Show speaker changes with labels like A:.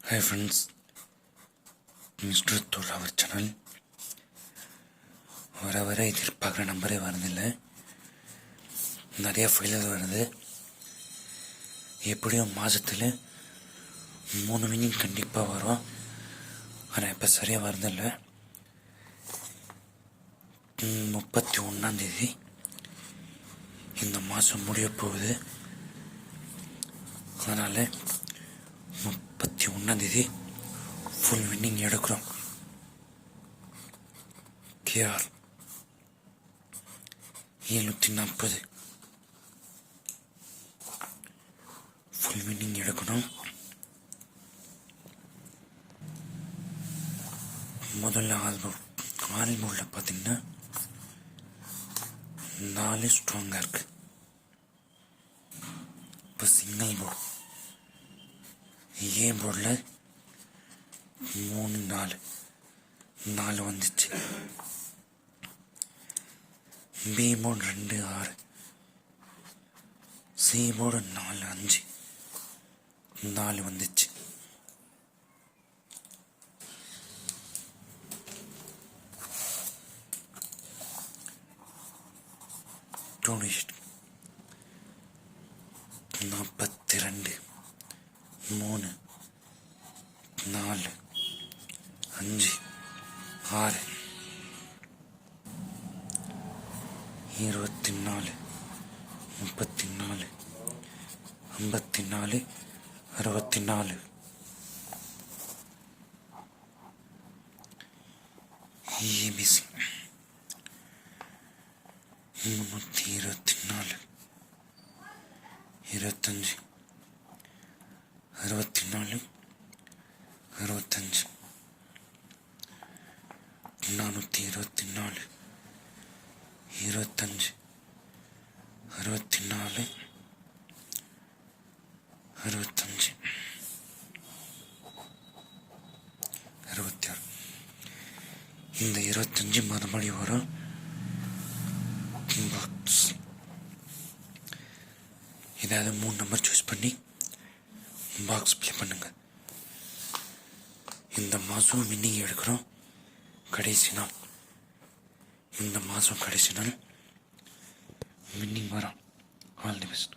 A: Hi friends, Mr. Thor our channel. வர எதிர்பார்க்குற நம்பரே வரதில்லை, நிறைய ஃபெயிலியர் வருது. எப்படியும் மாதத்தில் 3 வின்னிங் கண்டிப்பாக வரும். ஆனால் இப்போ சரியாக வரதில்லை. 31 இந்த மாதம் முடிய போகுது. அதனால் 31 ஃபுல் வின்னிங் எடுக்கிறோம். கேஆர் 740 ஃபுல் வின்னிங் எடுக்கணும். முதல்ல ஆல்போர்டில் பார்த்தீங்கன்னா 4 ஸ்ட்ராங்காக இருக்கு. இப்போ சிங்கிள் போர்டு ஏ போர்டில் 3 4 வந்துச்சு. பி போர்டு 2 6, சி போர்டு 4 5 4 வந்துச்சு. Tourist 42 3 4 5 6 24 34 54 64 ABC 324 25 64 65 424 25 64 65 66. இந்த 25 மறுபடியும் வரும். பாக்ஸ் ஏதாவது 3 நம்பர் சூஸ் பண்ணி பாக்ஸ் ப்ளே பண்ணுங்க. இந்த மாதம் வின்னிங் எடுக்கிறோம். கடைசி நாள், இந்த மாதம் கடைசி நாள் வின்னிங் வரும். All the best.